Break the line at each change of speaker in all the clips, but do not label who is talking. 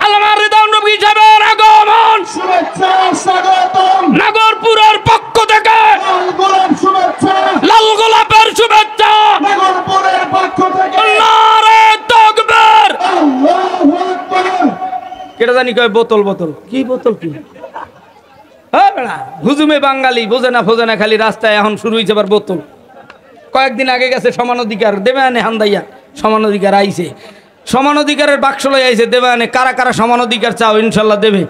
আল্লামা রিদওয়ান নবী সাহেবের আগমন, শুভেচ্ছা স্বাগতম। নাগরপুরের পক্ষ থেকে লাল গোলাপের শুভেচ্ছা, নাগরপুরের পক্ষ থেকে নারে তাকবীর, আল্লাহু আকবার। কেটা জানি কয় বোতল বোতল, কি বোতল কি? হ্যাঁ বেড়া হুজুমে বাঙালি বোঝে না ফোজে না, খালি রাস্তায় এখন শুরু হয়েছে আবার বোতল। কয়েকদিন আগে গেছে সমান অধিকার দেবে আনে হান্দাইয়া, সমান অধিকার আইছে, সমান অধিকারের বাক্স লই আইছে দেবে আনে। কারা কারা সমান অধিকার চাও ইনশাল্লাহ দেবে।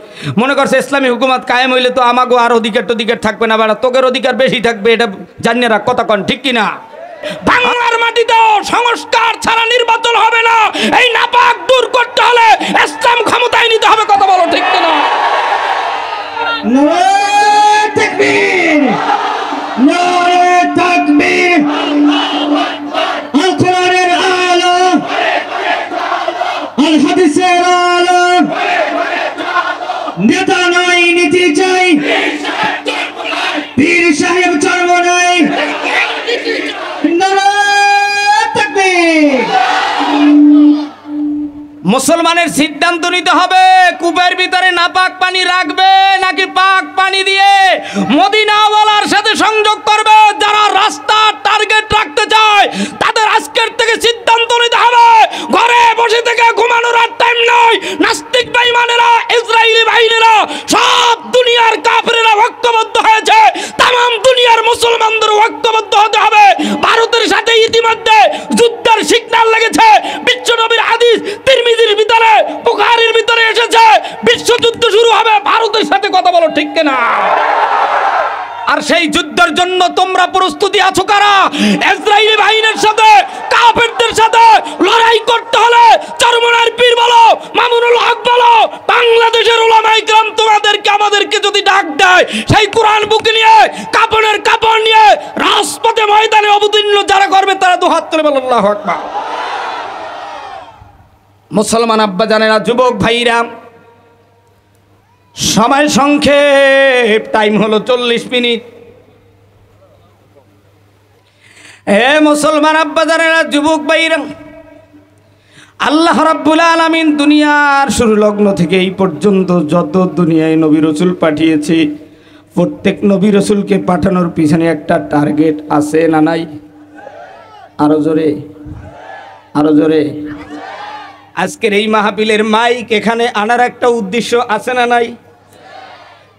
মনে করছে ইসলামী হুকুমত কায়েম হইলে তো আমাগো আর অধিকার টধিকার থাকবে না, বেড়া তোকের অধিকার বেশি থাকবে, এটা জানিয়ে রাখ। কথা কন ঠিক কিনা? বাংলার মাটিতেও সংস্কার ছাড়া নির্বাচন হবে না। এই নাপাক দূর করতে হলে ইসলাম ক্ষমতায় নিতে হবে। কথা বলো ঠিক কিনা? নারে তাকবীর, নারে তাকবীর। আল কোরআনের আলো, আল হাদিসের আলো, নেতা নয় নীতি চাই, পীর সাহেব চর্ম নাই। নারে তাকবীর। মুসলমানের সিদ্ধান্ত নিতে হবে, কূপের ভিতরে নাপাক পানি রাখবে নাকি পাক পানি দিয়ে মদিনাওয়ালার সাথে সংযোগ করবে। যারা রাস্তার টার্গেট রাখতে চায় তাদের আজকের থেকে সিদ্ধান্ত নিতে হবে। ঘরে বসে থেকে ঘুমানোর আর টাইম নয়। নাস্তিক বেঈমানেরা, ইসরায়েলি বাহিনীরা, সব দুনিয়ার কাফেরেরা ঐক্যবদ্ধ হয়েছে। তামাম দুনিয়ার মুসলমানদের ঐক্যবদ্ধ হতে হবে। ভারতের সাথে ইতিমধ্যে যুদ্ধের সিগন্যাল লেগেছে। বিশ্বনবীর হাদিস তিরমিজির ভিতরে, বুখারীর ভিতরে এসেছে বিশ্বযুদ্ধ শুরু হবে ভারতের সাথে। কথা বলো ঠিক কিনা? আর সেই যুদ্ধের জন্য তোমরা প্রস্তুতি আছো কারা? ইসরায়েলি বাহিনীর সাথে, কাফেরদের সাথে লড়াই করতে হলে চরমনার পীর বলো, মামুনুল হক বলো, বাংলাদেশের উলামায়ে কেরাম তোমাদেরকে আমাদেরকে যদি ডাক দেয়, সেই কোরআন বুক নিয়ে, কাপড়ের কাপড় নিয়ে রাজপথে ময়দানে অবতীর্ণ যারা করবে তারা দু হাত তুলে বলো আল্লাহু আকবার। মুসলমান আব্বা জানেরা, যুবক ভাইরা, সময় সংক্ষেপ, টাইম হলো 40 মিনিট। হে মুসলমান আব্বা জানেরা, যুবক ভাইরা, আল্লাহ রাব্বুল আলামিন দুনিয়ার শুরু লগ্ন থেকে এই পর্যন্ত যত দুনিয়ায় নবী রাসূল পাঠিয়েছে, প্রত্যেক নবী রাসূলকে পাঠানোর পিছনে একটা টার্গেট আছে না নাই? আরো জোরে, আরো জোরে। আজকের এই মাহফিলের মাইক এখানে আনার একটা উদ্দেশ্য আছে না নাই?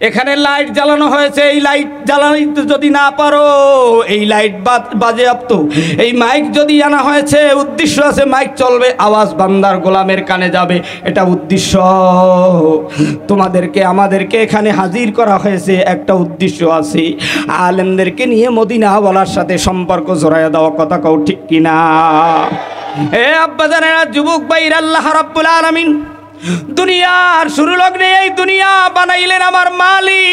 এখানে লাইট জ্বালানো হয়েছে, এই লাইট জ্বালাইতে যদি না পারো, এই লাইট বাজেয়াপ্ত, এই মাইক যদি আনা হয়েছে, উদ্দেশ্য আছে মাইক চলবে, আওয়াজ বান্দার গোলামের কানে যাবে, এটা উদ্দেশ্য। তোমাদেরকে আমাদেরকে এখানে হাজির করা হয়েছে, একটা উদ্দেশ্য আছে, আলেমদেরকে নিয়ে মদিনাওয়ালার সাথে সম্পর্ক জড়াইয়া দেওয়া। কথা কও ঠিক কিনা? হে আব্বা জানেরা, যুবক ভাইরা, আল্লাহ রাব্বুল আলামিন দুনিয়ার শুরু লগ্নে এই দুনিয়া বানাইলেন আমার মালিক।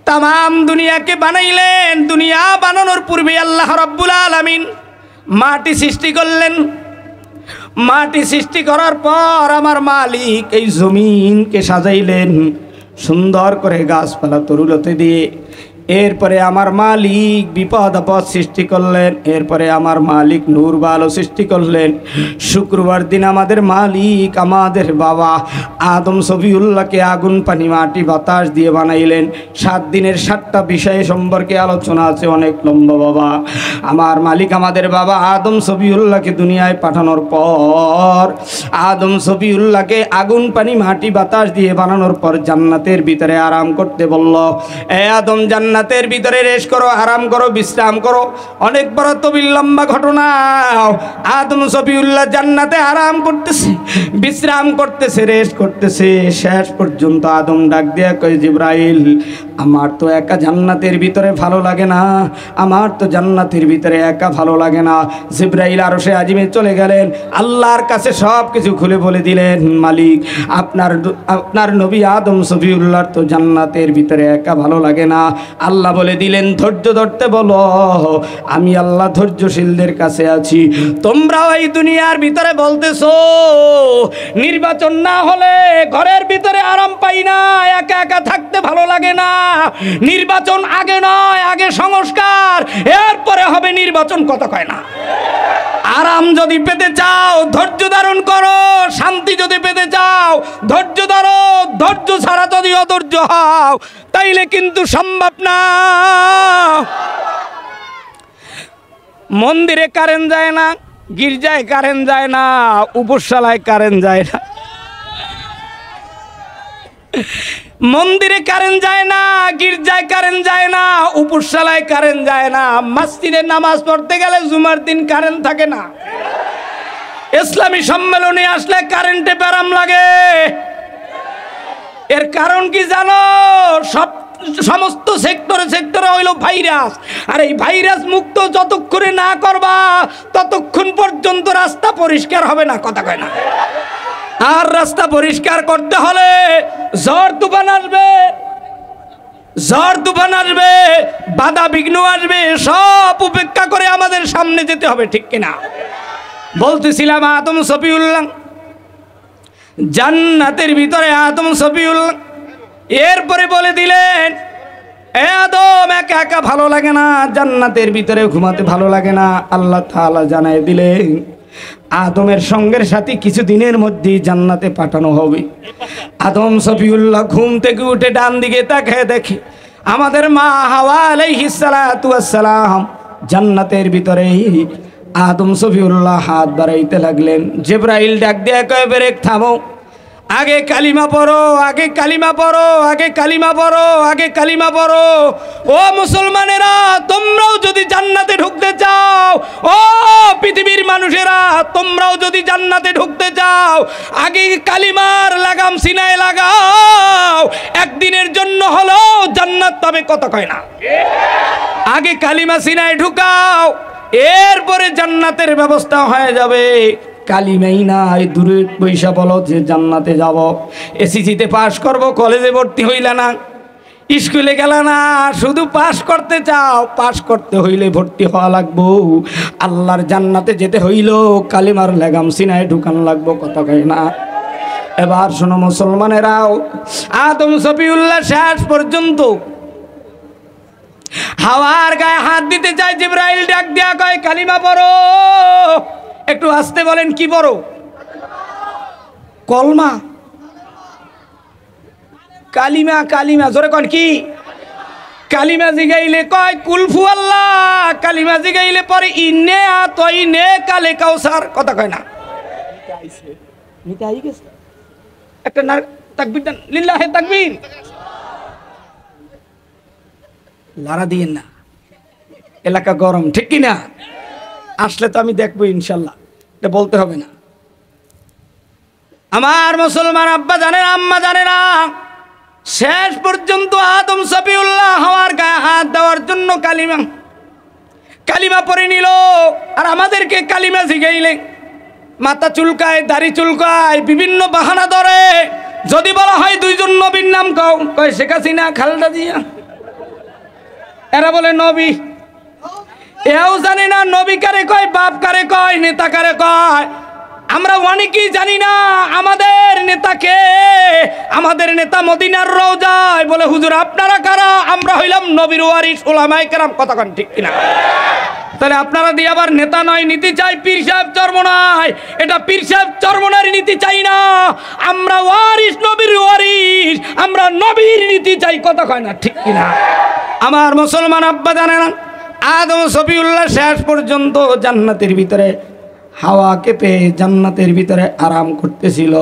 তামাম দুনিয়াকে বানাইলেন। দুনিয়া বানানোর পূর্বে আল্লাহ রাব্বুল আলামিন মাটি সৃষ্টি করলেন। মাটি সৃষ্টি করার পর আমার মালিক এই জমিনকে সাজাইলেন সুন্দর করে গাছপালা তরুলতে দিয়ে। এরপরে আমার মালিক বিপদ আপদ সৃষ্টি করলেন। এরপরে আমার মালিক নূর বালো সৃষ্টি করলেন। শুক্রবার দিন আমাদের মালিক, আমাদের বাবা আদম সফিউল্লাহকে আগুন পানি মাটি বাতাস দিয়ে বানাইলেন। 7 দিনের 7টা বিষয় সম্পর্কে আলোচনা আছে, অনেক লম্বা বাবা। আমার মালিক আমাদের বাবা আদম সফিউল্লাহকে দুনিয়ায় পাঠানোর পর, আদম সফিউল্লাহকে আগুন পানি মাটি বাতাস দিয়ে বানানোর পর জান্নাতের ভিতরে আরাম করতে বলল। এ আদম, জান্নাতের ভিতরে রেস্ট করো, আরাম করো, বিশ্রাম করো। অনেক বড় তবিল লম্বা ঘটনা। আদম সফিউল্লাহ জান্নাতে আরাম করতেছে, বিশ্রাম করতেছে, রেস্ট করতেছে। শেষ পর্যন্ত আদম ডাক দিয়া কয়, জিবরাইল, আমার তো একা জান্নাতের ভিতরে ভালো লাগে না, আমার তো জান্নাতের ভিতরে একা ভালো লাগে না। জিবরাইল আরশে আজিমে চলে গেলেন, আল্লাহর কাছে সব কিছু খুলে বলে দিলেন, মালিক, আপনার নবী আদম সফিউল্লাহর তো জান্নাতের ভিতরে একা ভালো লাগে না। আল্লাহ বলে দিলেন, ধৈর্য ধরতে বলো, আমি আল্লাহ ধৈর্যশীলদের কাছে আছি। তোমরাও এই দুনিয়ার ভিতরে বলতেছো নির্বাচন না হলে ঘরের ভিতরে আরাম পাই না, একা একা থাকতে ভালো লাগে না। নির্বাচন আগে নয়, আগে সংস্কার, এরপরে হবে নির্বাচন। কথা কয় না? আরাম যদি পেতে চাও ধৈর্য ধারণ করো, শান্তি যদি পেতে চাও ধৈর্য ধরো। ধৈর্য ছাড়া যদি অধৈর্য হও তাইলে কিন্তু সম্ভব না। মন্দিরে কারেন্ট যায় না, গির্জায় কারেন্ট যায় না, উপরশালায় কারেন্ট যায় না। মন্দিরে কারেন্ট যায় না, গির্জায় কারেন্ট যায় না, উপরশালায় কারেন্ট যায় না, মসজিদে নামাজ পড়তে গেলে জুমার দিন কারেন্ট থাকে না, ইসলামী সম্মেলনে আসলে কারেন্টে ব্যারাম লাগে। এর কারণ কি জানো? সমস্ত সেক্টরে সেক্টরে হইল ভাইরাস, আর এই ভাইরাস মুক্ত যতক্ষণে না করবা ততক্ষণ পর্যন্ত রাস্তা পরিষ্কার হবে না। কথা কয় না? আর রাস্তা পরিষ্কার করতে হলে ঝড় তুফান আসবে, ঝড় তুফান আসবে, বাধা বিঘ্ন আসবে, সব উপেক্ষা করে আমাদের সামনে যেতে হবে। ঠিক কিনা? বলতেছিলাম আদম সফিউল্লাহ জান্নাতের ভিতরে, আদম সফিউল্লাহ এরপরে বলে দিলেন, এ আদম একা একা ভালো লাগে না, জান্নাতের ভিতরে ঘুমাতে ভালো লাগে না। আল্লাহ তাআলা জানাই দিলেন আদমের সঙ্গের সাথে কিছুদিনের মধ্যেই জান্নাতে পাঠানো হবে। আদম সফিউল্লাহ ঘুম থেকে উঠে ডান দিকে তাকিয়ে দেখে আমাদের মা হাওয়া আলাইহিস সালাতু ওয়াস সালাম জান্নাতের ভিতরে। আদম সফিউল্লাহ হাত বাড়াইতে লাগলেন। জিবরাইল ডাক দিয়ে কয়, ব্রেক থামো, আগে কালিমা পড়ো, আগে কালিমা পড়ো, আগে কালিমা পড়ো, আগে কালিমা পড়ো। ও মুসলমানেরা, তোমরাও যদি জান্নাতে ঢুকতে চাও, ও পৃথিবীর মানুষেরা তোমরাও যদি জান্নাতে ঢুকতে চাও, আগে কালিমার লাগাম সিনায় লাগাও। একদিনের জন্য হলো জান্নাত পাবে। কথা কয় না? আগে কালিমা সিনায় ঢুকাও, এরপরে জান্নাতের ব্যবস্থা হয়ে যাবে। কালিমাই নাই, দূরে পয়সা বলো যে জান্নাতে যাব। এসিসিতে পাশ করব, কলেজে ভর্তি হইলে না, স্কুলে গেলে না, শুধু পাশ করতে চাও। পাশ করতে হইলে ভর্তি হওয়া লাগবো। আল্লাহর জান্নাতে যেতে হইল কালিমার লাগাম সিনায় ঢুকান লাগবো। কথা কয় না? এবার শোনো মুসলমানেরাও, আদম সফিউল্লাহ শেষ পর্যন্ত হাওয়ার গায়ে হাত দিতে চায়। জিবরাইল ডাক দিয়া কয়, কালিমা পড়ো। একটু আসতে বলেন, কি পড়ো? কলমা, কালিমা, কালিমা জোরে কন। কি কালিমা জিগাইলে কয় কুলফু আল্লাহ, কালিমা জিগাইলে পরে ইন্নে আতইনে কালে কাউসার। কথা কয় না? নিতে আই গেছে একটা না, তাকবীর দেন, লিল্লাহে তাকবীর। লারা দিয়েন না, এলাকা গরম। ঠিক কি না? আসলে তো আমি দেখবো ইনশাল্লাহ, এটা বলতে হবে না। আমার মুসলমান আব্বা জানে না, আম্মা জানে না, শেষ পর্যন্ত আদম সফিউল্লাহ হাওয়ার গায়ে হাত দেওয়ার জন্য কালিমা পড়ে নিল। আর আমাদেরকে কালিমা শিখাইলে মাথা চুলকায়, দাড়ি চুলকায়, বিভিন্ন বাহানা ধরে। যদি বলা হয় দুইজন নবীর নাম কও, কয় শেখ হাসিনা, খালেদা জিয়া। এরা বলে নবী। এও জানি না নবী কারে কয়, বাপ কারে কয়, নেতা কারে কয়। আমরা অনেকেই জানি না আমাদের নেতাকে। আমাদের নেতা মদিনার রওজায় বলে, হুজুর আপনারা কারা? আমরা হইলাম নবীর ওয়ারিস উলামায়ে কেরাম। কথা কন ঠিক কিনা? তাহলে আপনারা দিয়ে আবার নেতা নয় নীতি চাই, পীর সাহেব চরমনায়। এটা পীর সাহেব চরমনার নীতি চাই না, আমরা ওয়ারিস, নবীর ওয়ারিস, আমরা নবীর নীতি চাই। কথা কয় না ঠিক কিনা? আমার মুসলমান আব্বা জানে না, আদম সফিউল্লাহ শেষ পর্যন্ত জান্নাতের ভিতরে হাওয়াকে পেয়ে জান্নাতের ভিতরে আরাম করতেছিল।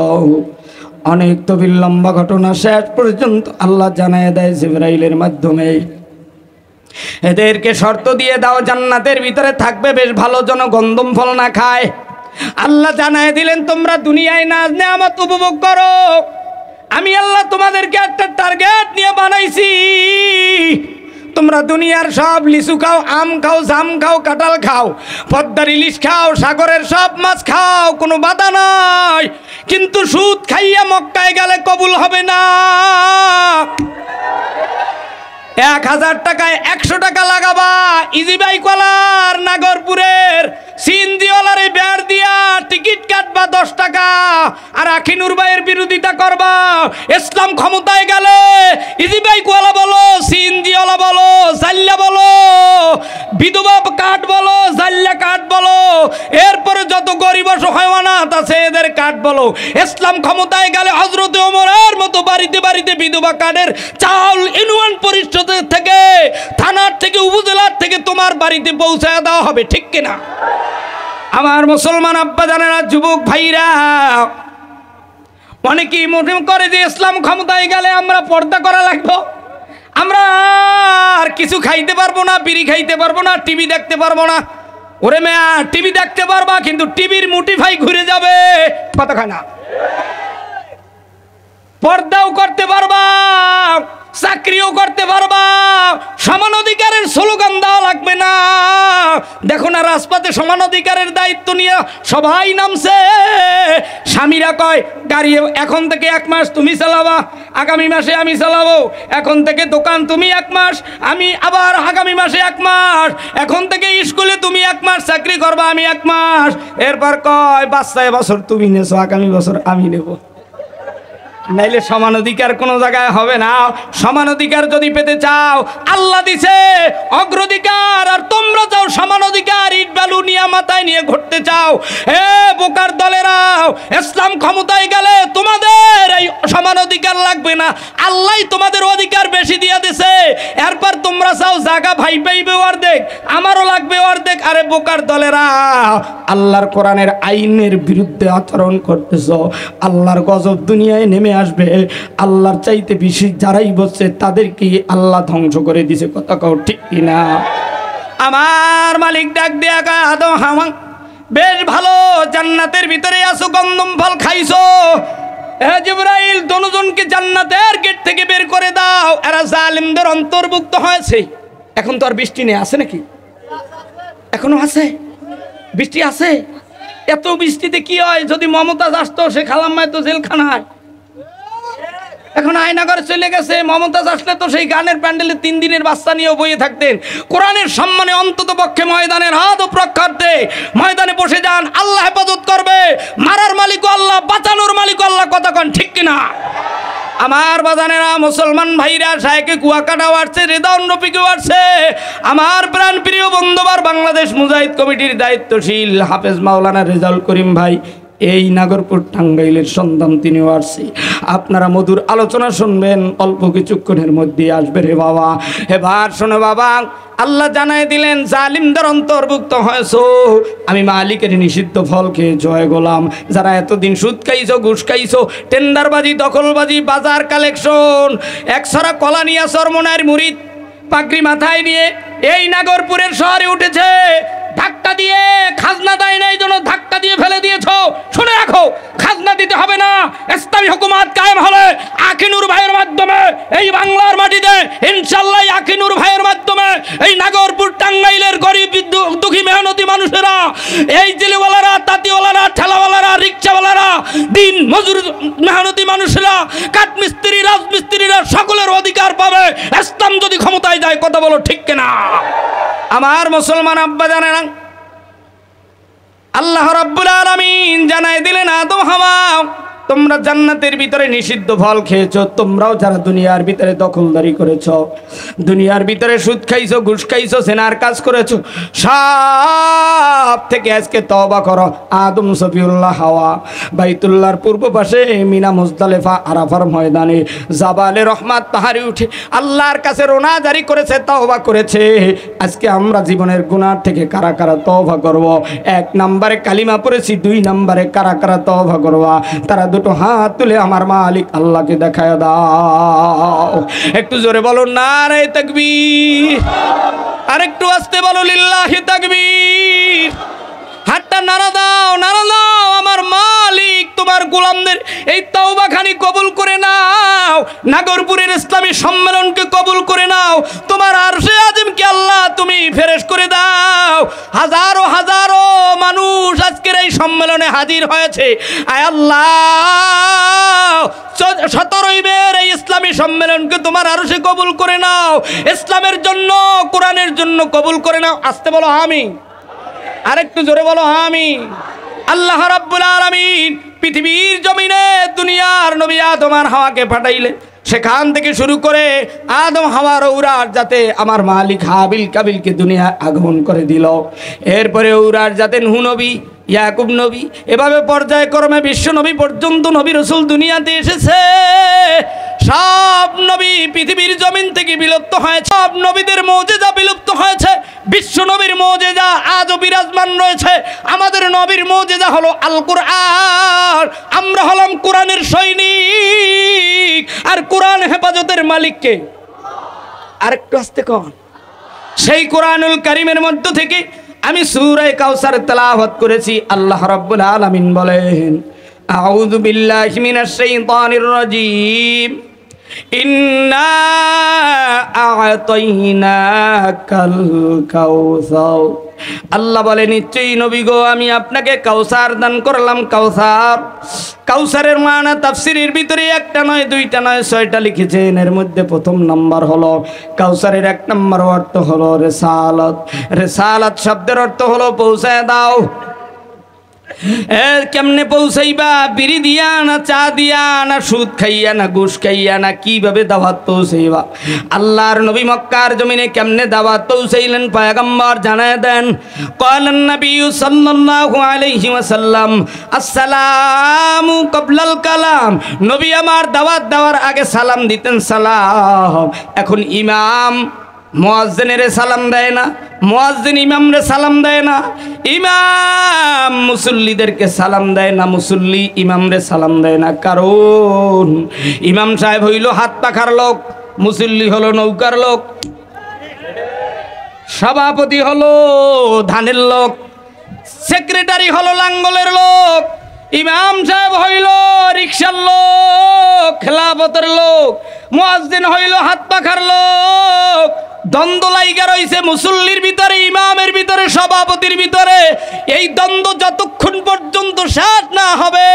অনেক তবিল লম্বা ঘটনা। শেষ পর্যন্ত আল্লাহ জানায় দেয় জিবরাইলের মাধ্যমে, এদেরকে শর্ত দিয়ে দাও জান্নাতের ভিতরে থাকবে, বেশ ভালো যেন গন্ধম ফল না খায়। আল্লাহ জানায় দিলেন, তোমরা দুনিয়ায় নাজ নেয়ামত উপভোগ করো। আমি আল্লাহ তোমাদেরকে একটা টার্গেট নিয়ে বানাইছি। তোমরা দুনিয়ার সব লিচু খাও, আম খাও, জাম খাও, কাঁঠাল খাও, পদ্মার ইলিশ খাও, সাগরের সব মাছ খাও, কোনো বাধা নাই। কিন্তু সুদ খাইয়া মক্কায় গেলে কবুল হবে না। 1000 টাকায় 100 টাকা লাগাবা। ইজি বাইক ওয়ালার নাগরপুরের সিএনজিওয়ালার বেড় দিয়া টিকিট কাটবা 10 টাকা। আর আখিনুর ভাইয়ের বিরোধিতা করবা। ইসলাম ক্ষমতায় গেলে ইজি বাইক ওয়ালা বলো, সিএনজিওয়ালা বলো, জাল্লা বলো, বিধবা কাঠ বলো, জাল্লা কাঠ বলো, এরপর জান্নাত আছে এদের কাঠ বলো। ইসলাম ক্ষমতায় গেলে হযরত ওমরের মতো বাড়িতে বাড়িতে বিধবা কার্ডের চাউল ইউনিয়ন পরিষদের থেকে, থানার থেকে, উপজেলার থেকে তোমার বাড়িতে পৌঁছায় দেওয়া হবে, ঠিক কিনা? আমার মুসলমান আব্বা জানেরা, যুবক ভাইরা, অনেকেই মনে করে যে ইসলাম ক্ষমতায় গেলে আমরা পর্দা করা লাগবো, আমরা আর কিছু খাইতে পারবো না, বিড়ি খাইতে পারবো না, টিভি দেখতে পারবো না। ওরে মেয়া, টিভি দেখতে পারবা কিন্তু টিভির মুটিফাই ঘুরে যাবে, কথা খায় না। পর্দাও করতে পারবা, চাকরিও করতে পারবা, সমান অধিকারের স্লোগান দেওয়া লাগবে না। দেখো না রাজপথে সমান অধিকারের দায়িত্ব নিয়ে সবাই নামছে। স্বামীরা কয় গাড়ি এখন থেকে 1 মাস তুমি চালাবা, আগামী মাসে আমি চালাবো, এখন থেকে দোকান তুমি 1 মাস, আমি আবার আগামী মাসে 1 মাস, এখন থেকে স্কুলে তুমি 1 মাস চাকরি করবা, আমি 1 মাস। এরপর কয় বাচ্চা এবছর তুমি নেছো, আগামী বছর আমি নেব। নাইলে সমান অধিকার কোনো জায়গায় হবে না। সমান অধিকার যদি পেতে চাও, আল্লাহ দিছে অগ্রাধিকার, আর তোমরা চাও সমান অধিকার, ইট বালু নিয়ে মাথায় নিয়ে ঘুরতে চাও। হে বোকার দলেরা, ইসলাম ক্ষমতায় গেলে তোমাদের এই সমান অধিকার লাগবে না, আল্লাহ তোমাদের অধিকার বেশি দিয়ে দিছে। এরপর তোমরা চাও জায়গা ভাই পাইবে অর্ধেক, আমারও লাগবে অর্ধেক। আরে বোকার দলেরা, আল্লাহর কোরআনের আইনের বিরুদ্ধে আচরণ করতেছ, আল্লাহর গজব দুনিয়ায় নেমে আসবে। আল্লাহর চাইতে বেশি যারাই বসছে তাদেরকে আল্লাহ ধ্বংস করে দিছে, কথা কও ঠিক কিনা? আমার মালিক ডাক দেয়া কয়, আদম হাওয়া বেশ ভালো, জান্নাতের ভিতরে আসো, গন্ধম ফল খাইছো। হে জিবরাইল, দুজনকে জান্নাতের গেট থেকে বের করে দাও, এরা জালিমদের অন্তর্ভুক্ত হয়েছে। এখন তো আর বৃষ্টি নেই, আছে নাকি? এখনো আছে বৃষ্টি, আছে। এত বৃষ্টিতে কি হয়? যদি মমতাজ আসতো, সে খালাম্মায় তো জেলখানায়, এখন আয়নাগরে চলে গেছে। মমতাজ আসলে তো সেই গানের প্যান্ডেলে 3 দিনের বাচ্চা নিয়েও বইয়ে থাকতেন। কোরআনের সম্মানে অন্তত পক্ষে ময়দানের হাত ও প্রখ্যাতে ময়দানে বসে যান, আল্লাহ হেফাজত করবে। মারার মালিক আল্লাহ, বাঁচানোর মালিক আল্লাহ, কথা কন ঠিক কিনা? আমার বাজানেরা, মুসলমান ভাইরা, শায়েকে কুয়াকাটাও আসছে, রেদাউন রফিকেও আসছে। আমার প্রাণ প্রিয় বন্ধুবার, বাংলাদেশ মুজাহিদ কমিটির দায়িত্বশীল হাফেজ মাওলানা রেজাউল করিম ভাই এই নাগরপুর টাঙ্গাইলের সন্তান, তিনিও আসছে। আপনারা মধুর আলোচনা শুনবেন, অল্প কিছুক্ষণের মধ্যে আসবে রে বাবা। এবার শোনো বাবা, আল্লাহ জানাই দিলেন জালিমদের অন্তর্ভুক্ত হয়েছো। আমি মালিকের নিষিদ্ধ ফল খেয়ে জয় গোলাম। যারা এতদিন সুদ খাইছো, ঘুষ খাইছো, টেন্ডারবাজি, দখলবাজি, বাজার কালেকশন, একছড়া কলা নিয়ে চরমনার মুরিদ পাগড়ি মাথায় নিয়ে এই নাগরপুরের শহরে উঠেছে, ধাক্কা দিয়ে খাজনা দেয় নাই জন্য ধাক্কা দিয়ে ফেলে দিয়েছো। শুনে রাখো, খাজনা দিতে হবে না। ইসলামী হুকুমত কায়েম হলে আকিনুর ভাইয়ের মাধ্যমে এই বাংলার মাটিতে ইনশাআল্লাহ, আকিনুর ভাইয়ের মাধ্যমে এই নাগরপুর টাঙ্গাইলের গরিব দুঃখী মেহনতি মানুষেরা, এই জেলেওয়ালারা, তাঁতিওয়ালারা, ঠেলাওয়ালারা, রিক্সাওয়ালারা, দিন মজুর মেহনতি মানুষেরা, কাঠমিস্ত্রি, রাজমিস্ত্রিরা সকলের অধিকার পাবে ইসলাম যদি ক্ষমতায় যায়, কথা বলো ঠিক কিনা? আমার মুসলমান আব্বা জানেন, আল্লাহ রাব্বুল আলামিন জানাই দিলেন, আদম হাওয়া তোমরা জান্নাতের ভিতরে নিষিদ্ধ ফল খেয়েছো। তোমরাও যারা দুনিয়ার ভিতরে দখলদারি করেছো, দুনিয়ার ভিতরে সুদ খাইছো, ঘুষ খাইছো, সেনার কাজ করেছো, সব থেকে আজকে তওবা করো। আদম, সফিউল্লাহ, হাওয়া বাইতুল্লাহর পূর্ব পাশে মিনা, মুজদালিফা, আরাফার ময়দানে জাবালে রহমাত পাহাড়ে উঠে আল্লাহর কাছে রোনা জারি করেছে, তওবা করেছে। আজকে আমরা জীবনের গুনাহ থেকে কারা কারা তওবা করব? 1 নম্বরে কালিমা পড়েছি, 2 নম্বরে কারা কারা তওবা করবা? তারা দুটো হাত তুলে আমার মালিক আল্লাহকে দেখায় দাও। একটু জোরে বলো নারে তাকবীর, আর একটু আস্তে বলো লিল্লাহি তাকবীর। হাতটা নাড়া দাও, নাড়া দাও। আমার মালিক তোমার গোলামদের এই তওবাখানি কবুল করে নাও, নাগরপুরের ইসলামী সম্মেলনকে কবুল করে নাও। তোমার আরশে আজিমকে আল্লাহ তুমি ফেরেশ করে দাও। হাজারো হাজারো মানুষ আজকের এই সম্মেলনে হাজির হয়েছে। আয় আল্লাহ, 17 মের এই ইসলামী সম্মেলনকে তোমার আরশে কবুল করে নাও, ইসলামের জন্য, কোরআনের জন্য কবুল করে নাও। আস্তে বলো আমিন, আরেকটু জোরে বলো আমিন। আল্লাহ রাব্বুল আলামিন পৃথিবীর জমিনে দুনিয়ার নবী আদম আর হাওয়াকে পাঠাইলেন। সেখান থেকে শুরু করে আদম হাওয়ার ঔরার যাতে আমার মালিক হাবিল কাবিলকে দুনিয়া আগমন করে দিল। এরপরে ঔরার যাতে নূহ নবী, ইয়াকুব নবী, এভাবে পর্যায়ক্রমে বিশ্ব নবী পর্যন্ত নবী রসুল দুনিয়াতে এসেছে। সব নবী পৃথিবীর জমিন থেকে বিলুপ্ত হয়েছে, সব নবীদের মৌজেজা বিলুপ্ত হয়েছে। বিশ্ব নবীর মৌজেজা আজও বিরাজমান রয়েছে। আমাদের নবীর মৌজেজা হলো আল কুরআন। আমরা হলাম কোরআনের সৈনিক, আর কোরআন হেফাজতের মালিককে আরেকটু আস্তে কন। সেই কোরআনুল কারীমের মধ্য থেকে আমি সূরা কাউসার তেলাওয়াত করেছি। আল্লাহ রাব্বুল আলামিন বলেন, আউযু বিল্লাহি মিনাশ শাইতানির রাজীম, ইন্না আ'তাইনাকাল কাউসার। আল্লাহ বলে, নিশ্চয়ই নবী গো, আমি আপনাকে কাউসার দান করলাম। কাউসার, কাউসারের মানা তাফসীরের ভিতরে একটা নয়, দুইটা নয়, 6টা লিখেছেন। এর মধ্যে প্রথম নাম্বার হলো কাউসারের 1 নম্বর অর্থ হলো রিসালাত। রিসালাত শব্দের অর্থ হলো পৌঁছায় দাও। কেমনে পৌঁছাইবা? বিড়ি দিয়া না, চা দিয়া না, সুদ খাইয়া না, ঘুষ খাইয়া না, কিভাবে দাওয়াত পৌঁছাইবা? আল্লাহর নবী মক্কার জমিনে কেমনে দাওয়াত পৌঁছাইলেন পয়গম্বর জানায় দেন। ক্বালান নবী সাল্লাল্লাহু আলাইহি ওয়াসাল্লাম, আসসালামু ক্বাবলাল কালাম। নবী আমার দাওয়াত দেওয়ার আগে সালাম দিতেন, সালাম। এখন ইমাম মুয়াজ্জিনের সালাম দেয় না, মুয়াজ্জিন ইমামরে সালাম দেয় না, ইমাম মুসল্লিদেরকে সালাম দেয় না, মুসল্লি ইমামরে সালাম দেয় না। কারণ ইমাম সাহেব হইল হাত পাখার লোক, মুসল্লি হলো নৌকার লোক, সভাপতি হলো ধানের লোক, সেক্রেটারি হলো লাঙ্গলের লোক, ইমাম সাহেব হইল রিকশার লোক, খেলাফতের লোক, মুয়াজ্জিন হইল হাত পাখার লোক। দ্বন্দ্ব লাইগা রইছে মুসল্লির ভিতরে, ইমামের ভিতরে, সভাপতির ভিতরে। এই দ্বন্দ্ব যতক্ষণ পর্যন্ত শেষ না হবে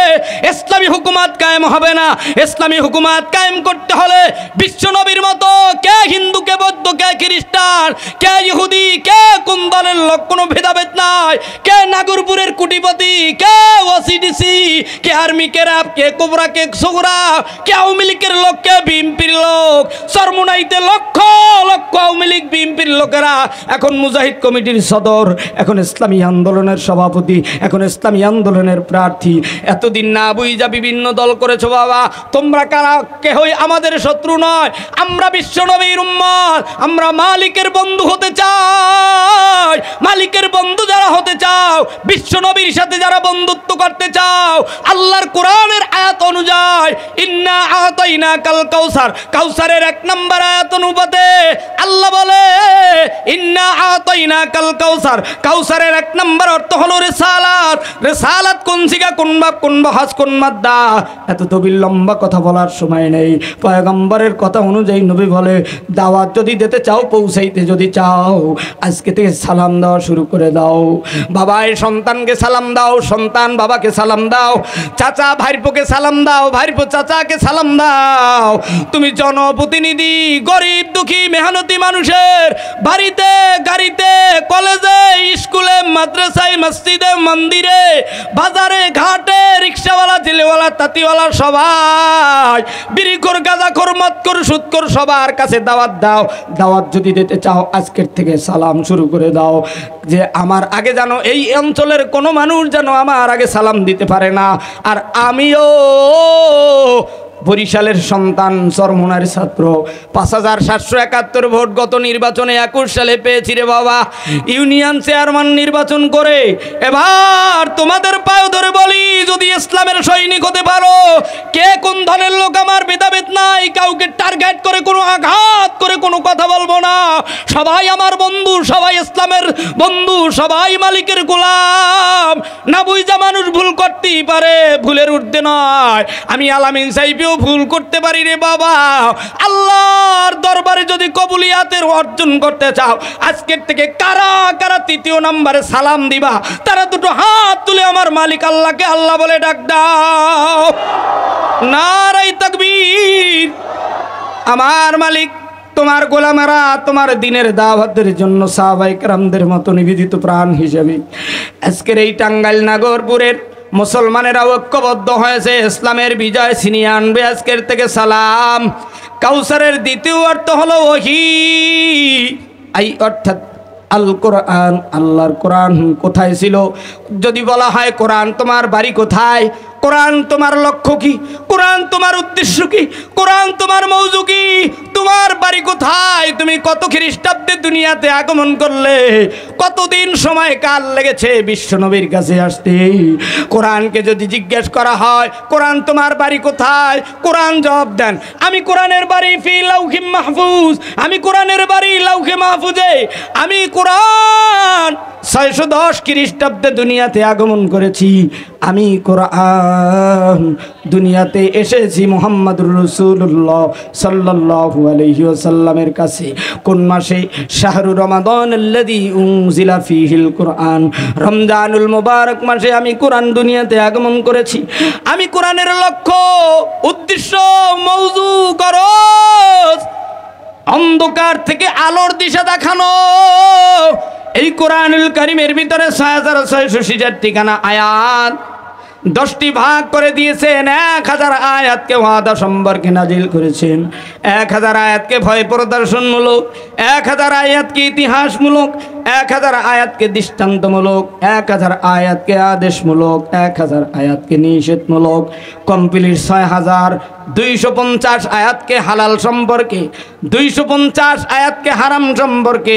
ইসলামী হুকুমত কায়েম হবে না। ইসলামী হুকুমত কায়েম করতে হলে বিশ্ব নবীর মতো কে হিন্দু, কে বৌদ্ধ, কে খ্রিস্টান, কে ইহুদি, কে কোন দলের লোক, কোনো ভেদাভেদ নাই। কে নাগরপুরের কোটিপতি, কে ওসিডিসি, কে আর্মি, কে র্যাব, কে কোবরা, কে সোগরা, কে আওয়ামী লীগের লোক, কে বিএনপির লোক। চরমুনাইতে লক্ষ লক্ষ আওয়ামী লীগ বিএনপির লোকেরা এখন মুজাহিদ কমিটির সদর, এখন ইসলামী আন্দোলনের সভাপতি, এখন ইসলামী আন্দোলনের প্রার্থী। এতদিন না বুঝা বিভিন্ন দল করেছো বাবা। তোমরা কারা কেহই আমাদের শত্রু নয়। আমরা বিশ্ব নবীর উম্মত, আমরা মালিকের বন্ধু হতে চাই। মালিকের বন্ধু যারা হতে চাও, বিশ্ব নবীর সাথে যারা বন্ধুত্ব করতে চাও, আল্লাহর কোরআনের আয়াত অনুযায়ী, ইন্না আ'তাইনাকাল কাউসার, কাউসারের 1 নম্বর আয়াত অনুপাতে আল্লাহ বলে, ইন্না আ'তাইনাকাল কাউসার। কাউসারের 1 নম্বর অর্থ হলো রিসালাত। রিসালাত কোন সিগা, কোন বাপ, কোন বহাস, কোন মাদ্দা, এত তবিল লম্বা কথা বলার সময় নেই। পয়গম্বরের কথা অনুযায়ী নবী বলে, দাওয়াত যদি দিতে চাও, পৌঁছাইতে যদি চাও, আজকে থেকে সালাম দেওয়া শুরু করে দাও। বাবাই সন্তানকে সালাম দাও, সন্তান বাবাকে সালাম দাও, চাচা ভাইপোকে সালাম দাও, ভাইপো চাচাকে সালাম দাও। তুমি জনপ্রতিনিধি, গরিব দুঃখী মেহনতি মানুষের বাড়িতে, গাড়িতে, কলেজে, স্কুলে, মাদ্রাসায়, মসজিদে, মন্দিরে, বাজারে, ঘাটে, রিক্সাওয়ালা, জেলেওয়ালা, তাঁতিওয়ালা, সবাই বিড়িখোর, গাঁজাখোর, মদখোর, সুদখোর, সবার কাছে দাওয়াত দাও। দাওয়াত যদি দিতে চাও, আজকের থেকে সালাম শুরু করে দাও। যে আমার আগে যেন এই অঞ্চলের কোনো মানুষ যেন আমার আগে সালাম দিতে পারে না। আর আমিও বরিশালের সন্তান, চরমুনার ছাত্র, 5771 ভোট গত নির্বাচনে 21 সালে পেয়েছি রে বাবা। ইউনিয়ন চেয়ারম্যান নির্বাচন করে এবার তোমাদের পায়ে ধরে বলি, যদি ইসলামের সৈনিক হতে পারো, কে কোন ধরনের লোক আমার ভেদাভেদ নাই। কাউকে টার্গেট করে কোনো আঘাত করে কোনো কথা বলবো না। সবাই আমার বন্ধু, সবাই ইসলামের বন্ধু, সবাই মালিকের গোলাম। না বুঝা মানুষ ভুল করতেই পারে, ভুলের ঊর্ধ্বে নয়। আমি আলামিন সাহেবেও ভুল করতে পারি রে বাবা। আল্লাহর দরবারে যদি কবুলিয়াতের অর্জন করতে চাও, আজকের থেকে কারা কারা 3য় নম্বরে সালাম দিবা, তারা দুটো হাত তুলে আমার মালিক আল্লাহকে আল্লাহ বলে ডাক দাও। নারায়ে তাকবীর। আমার মালিক তোমার গোলামেরা তোমার দিনের দাওয়াতের জন্য সাহাবায়ে কেরামদের মতো নিবেদিত প্রাণ হিসেবে আজকের এই টাঙ্গাইল নাগরপুরের মুসলমানেরা ঐক্যবদ্ধ হয়েছে, ইসলামের বিজয় ছিনিয়ে আনবে আজকের থেকে সালাম। কাউসারের দ্বিতীয় অর্থ হলো ওহী, এই অর্থাৎ আল কোরআন, আল্লাহর কোরআন কোথায় ছিল? যদি বলা হয় কোরআন তোমার বাড়ি কোথায়, কোরআন তোমার লক্ষ্য কি, কোরআন তোমার উদ্দেশ্য কি, কোরআন তোমার মৌজু কি, তোমার বাড়ি কোথায়, তুমি কত খ্রিস্টাব্দে দুনিয়াতে আগমন করলে, কতদিন সময় কাল লেগেছে বিশ্বনবীর কাছে আসতে, কোরআনকে যদি জিজ্ঞেস করা হয় কোরআন তোমার বাড়ি কোথায়, কোরআন জবাব দেন আমি কোরআনের বাড়ি ফি লাউহে মাহফুজ, আমি কোরআনের বাড়ি লাউহে মাহফুজে, আমি কোরআন 610 খ্রিস্টাব্দে দুনিয়াতে আগমন করেছি, আমি কোরআন দুনিয়াতে এসেছি মুহাম্মদুর রাসূলুল্লাহ সাল্লাল্লাহু আলাইহি ওয়াসাল্লামের কাছে। কোন মাসে? শাহরু রমাদান আল্লাযী উনজিলা ফীহিল কোরআন, রমজানুল মুবারক মাসে আমি কোরআন দুনিয়াতে আগমন করেছি। আমি কোরআনের লক্ষ্য উদ্দেশ্য মওজু গরজ অন্ধকার থেকে আলোর দিশা দেখানো। এই কোরআনুল কারীমের ভিতরে 6666টি গানা আয়াত 10টি ভাগ করে দিয়েছেন। 1000 আয়াতকে ওয়াদা সম্পর্কে নাজিল করেছেন, 1000 আয়াতকে ভয় প্রদর্শনমূলক, 1000 আয়াতকে ইতিহাসমূলক, 1000 আয়াতকে দৃষ্টান্তমূলক, 1000 আয়াতকে আদেশমূলক, 1000 আয়াতকে নিষেধমূলক, কমপ্লিট 6250 আয়াতকে হালাল সম্পর্কে, 250 আয়াতকে হারাম সম্পর্কে,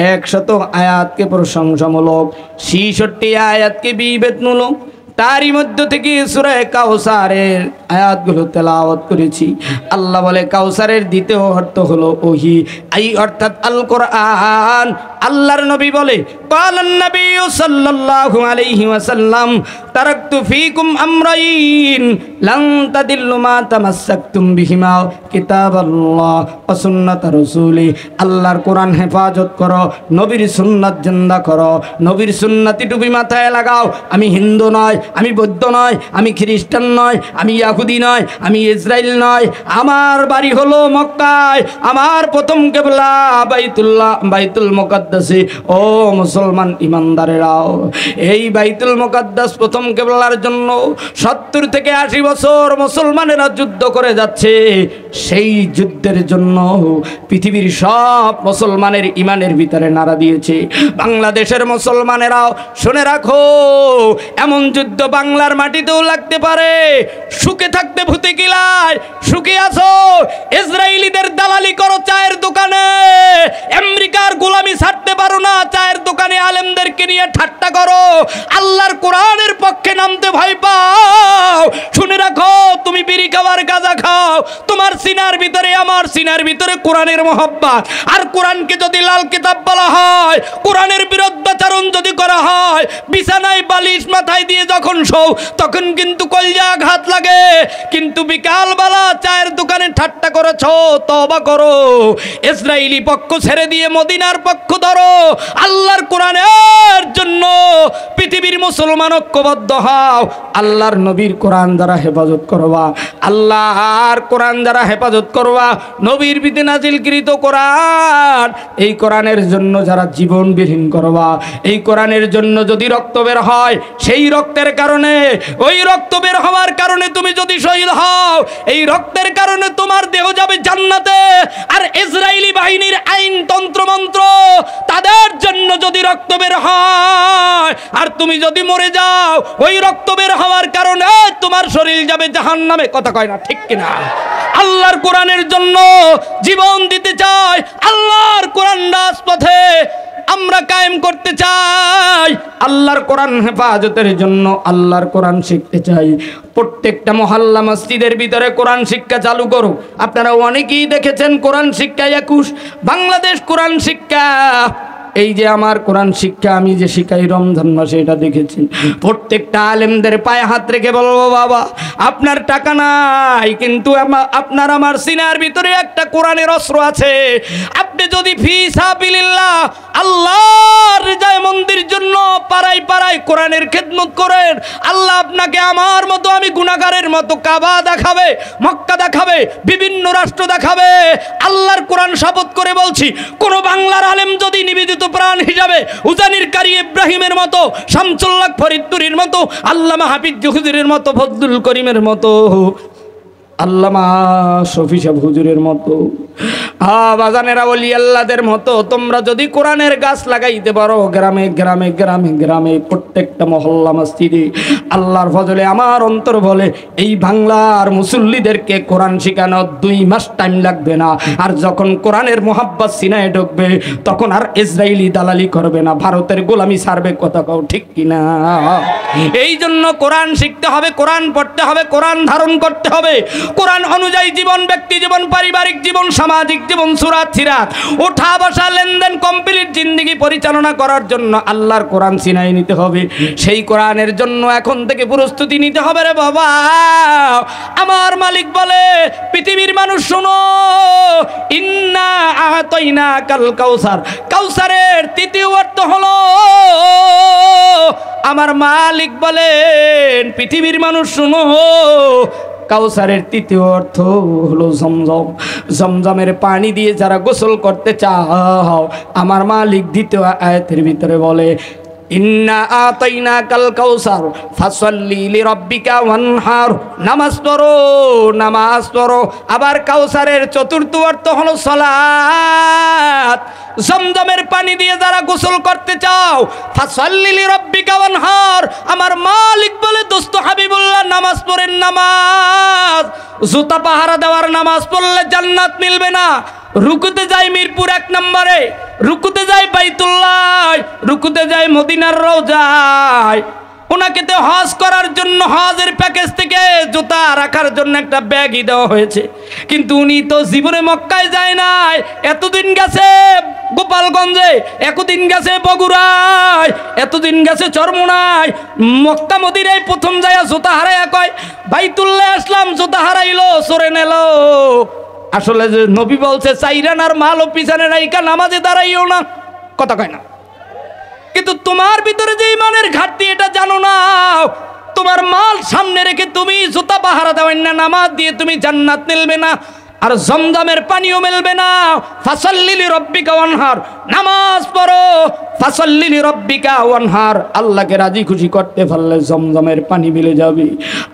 100 আয়াতকে প্রশংসামূলক, 66 আয়াতকে বিভেদমূলক। তারই মধ্য থেকে সূরা কাউসারের আয়াতগুলো তেলাওয়াত করেছি। আল্লাহ বলে কাউসারের দ্বিতীয় অর্থ হলো ওহী, এই অর্থাৎ আল কোরআন। আল্লাহর নবী বলে ক্বালান নবী সাল্লাল্লাহু আলাইহি ওয়াসাল্লাম তারাকতু ফীকুম আমরাইন লান তাদিল্লু মা তামাসসাকতুম বিহিমা কিতাবাল্লাহ ওয়া সুন্নাত রাসূলি। আল্লাহর কোরআন হেফাজত করো, নবীর সুন্নাত জিন্দা করো, নবীর সুন্নতি টুপি মাথায় লাগাও। আমি হিন্দু নয়, আমি বৌদ্ধ নয়, আমি খ্রিস্টান নয়, আমি ইহুদি নয়, আমি ইসরায়েল নয়, আমার বাড়ি হলো মক্কায়, আমার প্রথম কিবলা বাইতুল মুকাদ্দাসে। ও মুসলমান ইমানদারেরাও, এই বাইতুল মুকাদ্দাস প্রথম কিবলার জন্য 70 থেকে 80 বছর মুসলমানেরা যুদ্ধ করে যাচ্ছে। সেই যুদ্ধের জন্য পৃথিবীর সব মুসলমানের ইমানের ভিতরে নাড়া দিয়েছে। বাংলাদেশের মুসলমানেরাও শুনে রাখো, এমন যুদ্ধ বাংলার মাটিতেও লাগতে পারে। সুখে থাকতে ভূতে কিলায়, সুখে আছো ইসরায়েলিদের দালালি করো চায়ের দোকানে, আমেরিকার গোলামি ছাড়তে পারো না, চায়ের দোকানে আলেমদেরকে নিয়ে ঠাট্টা করো, আল্লাহর কোরআনের পক্ষে নামতে ভয় পাও। শুনে রাখো, তুমি বিড়ি খাওয়ার গাঁজা খাও, তোমার সিনার ভিতরে আমার সিনার ভিতরে কোরআনের মহব্বত। আর কোরআনকে যদি লাল কিতাব বলা হয়, কোরআনের বিরুদ্ধাচরণ যদি করা হয়, বিছানায় বালিশ মাথায় দিয়ে যখন শোও তখন কিন্তু কলজা আঘাত লাগে। কিন্তু বিকালবেলা চায়ের দোকানে ঠাট্টা করেছ, তওবা করো, ইসরায়েলি পক্ষ ছেড়ে দিয়ে মদিনার পক্ষ ধরো। আল্লাহর কোরআনের জন্য পৃথিবীর মুসলমান ঐক্যবদ্ধ হও। আল্লাহর নবীর কোরআন যারা হেফাজত করবা, আল্লাহর কোরআন যারা হেফাজত করবা, নবীর বিধি নাজিলকৃত কোরআন, এই কোরআনের জন্য যারা জীবন বিলীন করবা, এই কোরআনের জন্য যদি রক্ত বের হয়, সেই রক্তের কারণে, ওই রক্ত বের হওয়ার কারণে তুমি যদি শহীদ হও, এই রক্তের কারণে তোমার দেহ যাবে জান্নাতে। আর ইসরায়েলি বাহিনীর আইন তন্ত্র মন্ত্র, তাদের জন্য যদি রক্ত বের হয় আর তুমি যদি মরে যাও, ওই রক্ত বের হওয়ার কারণে তোমার শরীর যাবে জাহান্নামে। কথা কয় না, ঠিক কিনা? আল্লাহর কোরআনের জন্য জীবন দিতে চাই, আল্লাহর কোরআন রাজপথে আমরা কায়েম করতে চাই, আল্লাহর কোরআন হেফাজতের জন্য আল্লাহর কোরআন শিখতে চাই। প্রত্যেকটা মহল্লা মসজিদের ভিতরে কোরআন শিক্ষা চালু করো। আপনারা অনেকেই দেখেছেন কোরআন শিক্ষা 21 বাংলাদেশ কোরআন শিক্ষা। এই যে আমার কোরআন শিক্ষা আমি যে শিখাই রমজান মাসে, এটা দেখেছি। প্রত্যেকটা আলেমদের পায়ে হাত রেখে বলবো, বাবা আপনার টাকা নাই, কিন্তু আপনার আমার সিনার ভিতরে একটা কোরআনের অস্ত্র আছে। আপনি যদি ফি সাবিলিল্লাহ আল্লাহর রিজায় মন্দির জন্য পাড়ায় পাড়ায় কোরআনের খেদমত করেন, আল্লাহ আপনাকে আমার মতো, আমি গুনাহগারের মতো কাবা দেখাবে, মক্কা দেখাবে, বিভিন্ন রাষ্ট্র দেখাবে। আল্লাহর কোরআন শপথ করে বলছি, কোন বাংলার আলেম যদি নিবেদিত প্রাণ হিসাবে উজানির কারি ইব্রাহিমের মতো, শামসুল্লাহ ফরিদপুরীর মতো, আল্লামা হাফিজ হুজুরের মতো, ফজলুল করিমের মতো, আল্লামা শফি সাহেব হুজুরের মতো বাজানেরা ওলি আল্লাহদের মতো তোমরা যদি কোরআনের গাছ লাগাইতে পারো গ্রামে গ্রামে গ্রামে গ্রামে প্রত্যেকটা মহল্লা মসজিদে, আল্লাহর ফজলে আমার অন্তর বলে এই বাংলার মুসল্লিদেরকে কোরআন শেখানো 2 মাস টাইম লাগবে না। আর যখন কোরআনের মোহাব্বত সিনায় ঢুকবে তখন আর ইসরায়েলি দালালি করবে না, ভারতের গোলামি ছাড়বে। কথা কও ঠিক কিনা? এই জন্য কোরআন শিখতে হবে, কোরআন পড়তে হবে, কোরআন ধারণ করতে হবে। কোরআন অনুযায়ী জীবন, ব্যক্তি জীবন, পারিবারিক জীবন, সামাজিক জীবন, সুরাত সিরাত, ওঠা বসা, লেনদেন, কমপ্লিট জিন্দেগি পরিচালনা করার জন্য আল্লাহর কোরআন সিনাই নিতে হবে। সেই কোরআনের জন্য এখন থেকে প্রস্তুতি নিতে হবে রে বাবা। আমার মালিক বলে পৃথিবীর মানুষ শোনো, ইন্না আতাইনা কাল কাউসার। কাউসারের তৃতীয় অর্থ হলো, আমার মালিক বলেন পৃথিবীর মানুষ শোনো, কাউসারের তৃতীয় অর্থ হলো জমজম। জমজমের পানি দিয়ে যারা গোসল করতে চাও, আমার মালিক দ্বিতীয় আয়াতের ভিতরে বলে ইন্না আতাইনা কাল কাউসার ফাসাল্লি লিরাব্বিকা ওয়ানহার। নামাজ পড়ো, নামাজ পড়ো। আবার কাউসারের চতুর্থ অর্থ হলো সালাত। জমজমের পানি দিয়ে যারা গোসল করতে চাও, ফাসাল্লি লিরাব্বিকা ওয়ানহার, আমার মালিক বলে দোস্ত হাবিবুল্লাহ নামাজ পড়েন। নামাজ জুতা পাহারা দেওয়ার নামাজ পড়লে জান্নাত মিলবে না। রুকুতে যাই মিরপুর 1 নম্বরে, রুকুতে যাই বাইতুল্লাহ, রুকুতে যাই মদিনার রওজায়। ওনাকে তো হজ করার জন্য হজের প্যাকেজ থেকে জুতা রাখার জন্য একটা ব্যাগই দেওয়া হয়েছে, কিন্তু উনি তো জীবনে মক্কায় যায় নাই। এতদিন গেছে গোপালগঞ্জে, এতদিন গেছে বগুড়ায়, এতদিন গেছে চরমোনায়, মক্কা মদিনায় প্রথম যায় জুতা হারাইয়া কয় বাইতুল্লাহ আসলাম, জুতা হারাইলো, সরে নেল। আসলে যে নবী বলছে চাইরানার মাল ও পিছনে রাইকা নামাজে দাঁড়াইও না, কথা কয় না। কিন্তু তোমার ভিতরে যে ইমানের ঘাটতি এটা জানো না। তোমার মাল সামনে রেখে তুমি জুতা পাহারা দেওয়ার না, নামাজ দিয়ে তুমি জান্নাত মিলবে না, আর জমজমের পানিও মিলবে না। ফাসাল্লি লিরাব্বিকা ওয়ানহার, নামাজ পড়ো, ফাসাল্লি লিরাব্বিকা ওয়ানহার। আল্লাহকে রাজি খুশি করতে পারলে জমজমের পানি মিলে যাবে।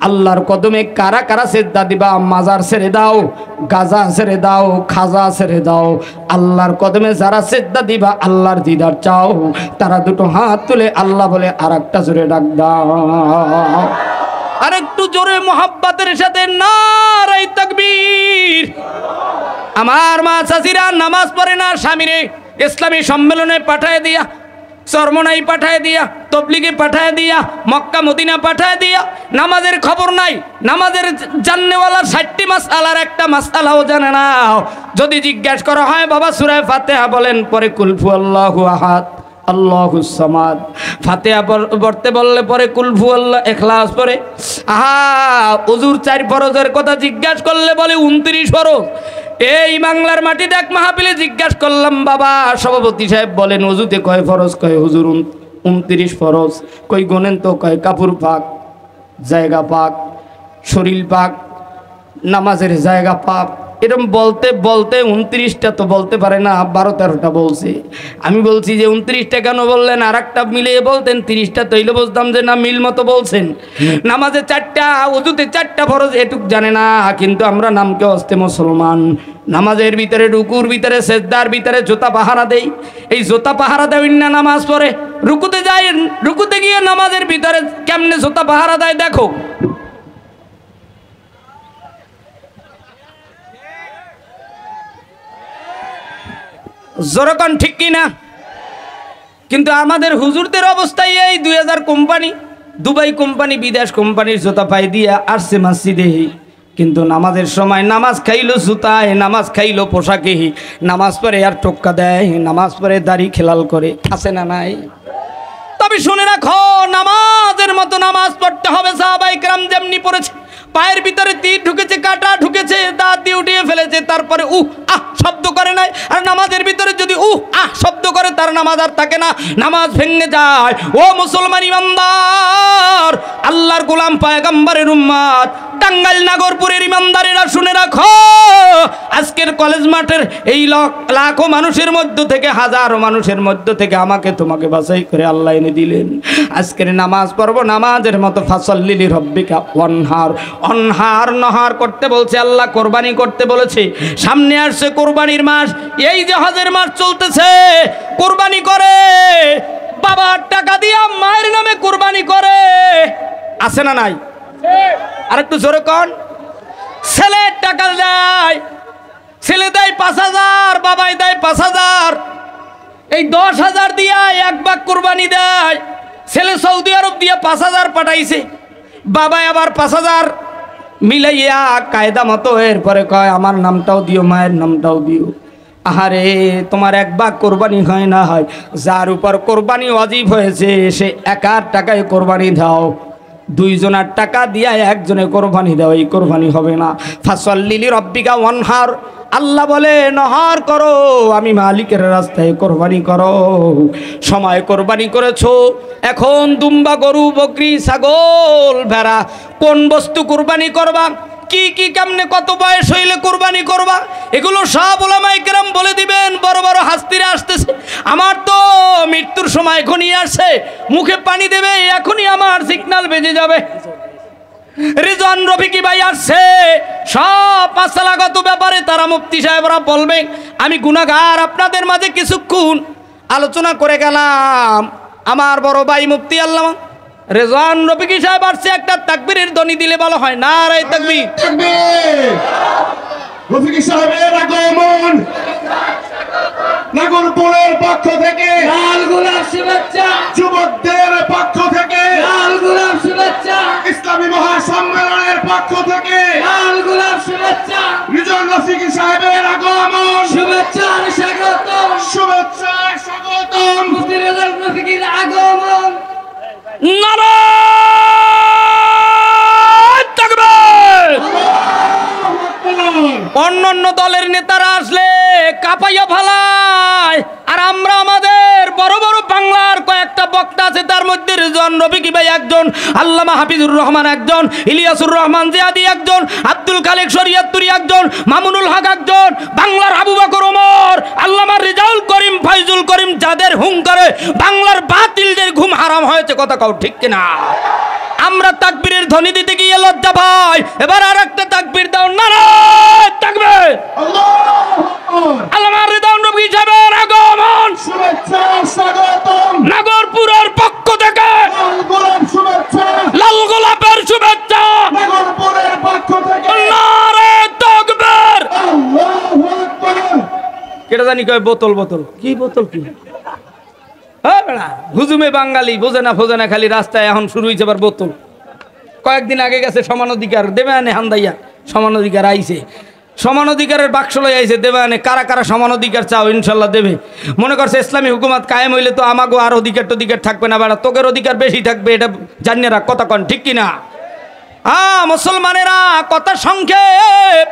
আল্লাহর কদমে কারা কারা সিজদা দিবা? মাজার ছেড়ে দাও, গাজা ছেড়ে দাও, খাজা ছেড়ে দাও। আল্লাহর কদমে যারা সিজদা দিবা, আল্লাহর দিদার চাও, তারা দুটো হাত তুলে আল্লাহ বলে আরেকটা জোরে ডাক দাও, আরেকটু জোরে মোহাব্বতের সাথে নারায়ে তাকবীর। আমার মা চাচিরা নামাজ পড়ে না, স্বামীরে ইসলামী সম্মেলনে পাঠায় দিয়া, চরমোনাই পাঠায় দিয়া, তবলিগে পাঠায় দিয়া, মক্কা মদিনা পাঠায় দিয়া, নামাজের খবর নাই। নামাজের জাননেওয়ালা 60টি মাসআলার একটা মাসআলাও জানে না। যদি জিজ্ঞাসা করা হয় বাবা সূরা ফাতিহা বলেন, পরে কুল হুয়াল্লাহু আহাদ আল্লাহুস সামাদ। ফাতিহা পড়তে বললে পরে কুল হুয়াল্লাহ, ইখলাস পড়ে। ওযুর 4 ফরজের কথা জিজ্ঞাসা করলে বলে 29 ফরজ। এই বাংলার মাটিতে এক মাহফিলে জিজ্ঞাসা করলাম, বাবা সভাপতি সাহেব বলেন ওযুতে কয় ফরজ? কয় হুজুর 29 ফরজ। কই গোনেন তো? কয় কাপড় পাক, জায়গা পাক, শরীর পাক, নামাজের জায়গা পাক। এরকম বলতে বলতে 29টা তো বলতে পারে না, 12-13টা বলছে। আমি বলছি যে 29টা কেন বললেন? আর একটা মিলিয়ে বলতেন 30টা, তৈলে বুঝতাম যে না মিল মতো বলছেন। নামাজে 4টা, ওযুতে 4টা ফরজ, এটুক জানে না। কিন্তু আমরা নামকে হস্তে মুসলমান। নামাজের ভিতরে, রুকুর ভিতরে, সেজদার ভিতরে জুতা পাহারা দেই। এই জুতা পাহারা দেয় না নামাজ পড়ে। রুকুতে যায়, রুকুতে গিয়ে নামাজের ভিতরে কেমনে জুতা পাহারা দেয় দেখো। জোরকন ঠিক কিনা? কিন্তু আমাদের হুজুরদের অবস্থায় এই 2000 কোম্পানি, দুবাই কোম্পানি, বিদেশ কোম্পানির জুতা পাই দিয়ে আসছে মসজিদে। কিন্তু নামাজের সময় নামাজ খাইলো জুতায়, নামাজ খাইলো পোশাকে, নামাজ পড়ে আর টোক্কা দেয়, নামাজ পড়ে দাড়ি খেলাল করে। আছে না নাই? তবে শুনে রাখো, নামাজের মতো নামাজ পড়তে হবে। সাহাবায়ে কেরাম যেমনি পড়েছে, পায়ের ভিতরে তীর ঢুকেছে, কাঁটা ঢুকেছে, দাঁত দিয়ে উঠিয়ে ফেলেছে, তারপরে আহ শব্দ করে নাই। আর নামাজের ভিতরে যদি আহ শব্দ করে তার নামাজ আর থাকে না, নামাজ ভেঙে যায়। ও মুসলমান ইমানদার, আল্লাহর গোলাম, পয়গম্বরের উম্মত, টাঙ্গাইল নাগরপুরের ইমানদারেরা শুনে রাখো, আজকের কলেজ মাঠের এই লাখো মানুষের মধ্য থেকে, হাজারো মানুষের মধ্য থেকে আমাকে তোমাকে বাছাই করে আল্লাহ এনে দিলেন। আজকের নামাজ পড়ব, নামাজের মতো ফাসাল্লি লিরাব্বিকা ওয়ানহার, অনহার নহর করতে বলছে আল্লাহ, কোরবানি করতে বলেছে। সামনে আসছে কোরবানির মাস, এই যে হজের মাস চলতেছে, কোরবানি করে বাবার টাকা দিয়া মায়ের নামে কোরবানি করে, আছে না নাই? আরেকটু জোরে কন। ছেলের টাকা দেয়, ছেলে দেয় 5,000, বাবাই দেয় 5,000, এই 10,000 দিয়া এক ভাগ কোরবানি দেয়। ছেলে সৌদি আরব দিয়া 5,000 পাঠাইছে, বাবাই আবার 5,000 মিলাইয়া কায়দা মতো এরপরে কয় আমার নামটাও দিও, মায়ের নামটাও দিও। আহারে, তোমার এক ভাগ কোরবানি হয় না, হয় যার উপর কোরবানি ওয়াজিব হয়েছে সে একার টাকায় কোরবানি দাও, দুইজনের টাকা দিয়া একজনে কোরবানি দাও, এই কোরবানি হবে না। ফাসাল্লি লিরাব্বিকা ওয়ানহার, আল্লাহ বলে নহর করো, আমি মালিকের রাস্তায় কোরবানি করো। সময় কোরবানি করেছো, এখন দুম্বা, গরু, বকরি, ছাগল, ভেড়া, কোন বস্তু কোরবানি করবা, কি কি কেমনে কত বয়স হইলে কোরবানি করবা, এগুলো সব উলামায়ে কেরাম বলে দিবেন। বড় বড় হাস্তিরা আসতেছে, আমার তো মৃত্যুর সময় ঘনিয়ে আসছে, মুখে পানি দেবে এখনই আমার সিগন্যাল বেজে যাবে। রিজওয়ান রফিকি ভাই আসছে, সব মাসালাগত ব্যাপারে তারা মুফতি সাহেবরা বলবে। আমি গুনাহগার, আপনাদের মাঝে কিছুক্ষণ আলোচনা করে গেলাম। আমার বড় ভাই মুফতি আল্লামা রিজওয়ান রফিকি সাহেব আসছে, একটা তাকবীরের ধ্বনি দিলে ভালো হয়। নারে তাকবীর।
রফিকি সাহেবের আগমন নাগরপুরের পক্ষ থেকে,
লাল গোলাপ শুভেচ্ছা,
যুবকদের পক্ষ থেকে,
লাল গোলাপ শুভেচ্ছা,
ইসলামী মহাসম্মেলনের পক্ষ থেকে,
লাল গোলাপ শুভেচ্ছা,
রিজওয়ান রফিকি সাহেবের আগমন,
শুভেচ্ছা স্বাগতম,
শুভেচ্ছা স্বাগতম।
মুফতি রিজওয়ান রফিকির আগমন।
নারে তাকবীর। অন্যান্য দলের নেতারা আসলে কাঁপাইয়া ফালায়, আর আমরা আমাদের বড় বড় বাংলার কয়েকটা বক্তা আছে, তার মধ্যে রিজওয়ান রফিকি ভাই একজন, আল্লামা হাফিজুর রহমান একজন, ইলিয়াসুর রহমান জিয়াদি একজন, আব্দুল খালেক শরিয়তপুরি একজন, মামুনুল হক একজন, বাংলার আবু বকর ওমর, আল্লামা রিজাউল করিম, ফাইজুল করিম, যাদের হুঙ্কারে বাংলার বাতিলদের ঘুম হারাম হয়েছে। কথা কও ঠিক কিনা? আমরা তাকবীরের ধ্বনি দিতে গিয়ে লজ্জা পাই। এবার আর একটা তাকবীর দাও। নারে তাকবীর। আল্লামা রিজওয়ান রফিকি সাহেবের আগমন,
শুভেচ্ছা স্বাগতম।
নাগরপুরের পক্ষ থেকে
লাল গোলাপ শুভেচ্ছা,
লাল গোলাপের শুভেচ্ছা।
নাগরপুরের পক্ষ থেকে,
নারে তাকবীর।
আল্লাহু আকবার।
কেটা জানি কয় বোতল, বোতল কি বোতল কি? হ্যাঁ বেড়া, হুজুমে বাঙালি বোঝে না ফোজে না, খালি রাস্তায় এখন শুরু হয়েছে আবার বোতল। কয়েকদিন আগে গেছে সমান অধিকার দেবে আনে হান্দাইয়া, সমান অধিকার আইছে, সমান অধিকারের বাক্স লই আইছে, দেবে আনে কারা কারা সমান অধিকার চাও, ইনশাল্লাহ দেবে। মনে করছে ইসলামী হুকুমত কায়েম হইলে তো আমাগো আর অধিকার টধিকার থাকবে না, বেড়া তোকের অধিকার বেশি থাকবে, এটা জানিয়ে রাখ। কথা কন ঠিক কিনা? হ্যাঁ মুসলমানেরা, কথা সংক্ষেপ।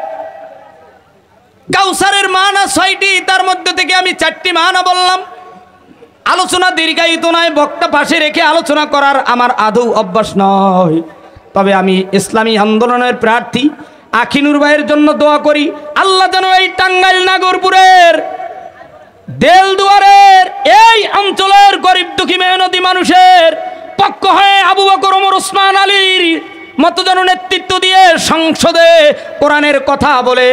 কাউসারের মানা 6টি, তার মধ্যে থেকে আমি 4টি মানা বললাম। আলোচনা দীর্ঘায়িত নয়, বক্তা পাশে রেখে আলোচনা করার আমার আদৌ অভ্যাস নয়। তবে আমি ইসলামী আন্দোলনের প্রার্থী আখিনুর ভাইয়ের জন্য দোয়া করি, আল্লাহ যেন এই টাঙ্গাইল নাগরপুরের দেলদুয়ারের এই অঞ্চলের গরিব দুঃখী মেহনতি মানুষের পক্ষ হয়ে আবু বকর ওমর ওসমান আলীর মতো যেন নেতৃত্ব দিয়ে সংসদে কোরআনের কথা বলে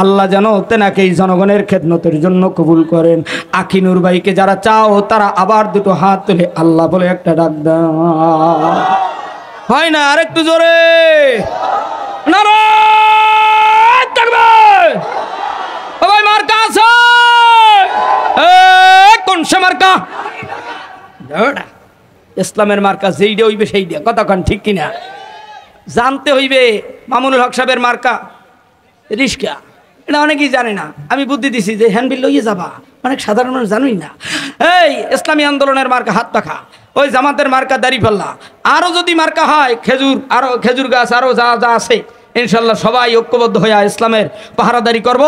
আল্লাহ যেন তেনাকে এই জনগণের খেদমতের জন্য কবুল করেন। আখিনুর ভাইকে যারা চাও তারা আবার দুটো হাত তুলে আল্লাহ বলে একটা ডাক দাও। হয় না? আরেকটু জোরে। নারে তাকবীর। ও ভাই মার্কা আছে? কোন সে মার্কা? ইসলামের মার্কা যেইটা হইবে সেইটা। কথা কন ঠিক কিনা? জানতে হইবে মামুনুল হক সাহেবের মার্কা রিস্কা, এটা অনেকেই জানে না। আমি বুদ্ধি দিছি যে হ্যান্ডবিল লইয়ে যাবা, অনেক সাধারণ মানুষ জানোই না। এই ইসলামী আন্দোলনের মার্কা হাত পাখা, ওই জামাতের মার্কা দাড়িপাল্লা, আরও যদি মার্কা হয় খেজুর, আরও খেজুর গাছ, আরও যা যা আছে ইনশাল্লাহ সবাই ঐক্যবদ্ধ হয়ে ইসলামের পাহারাদারি করব।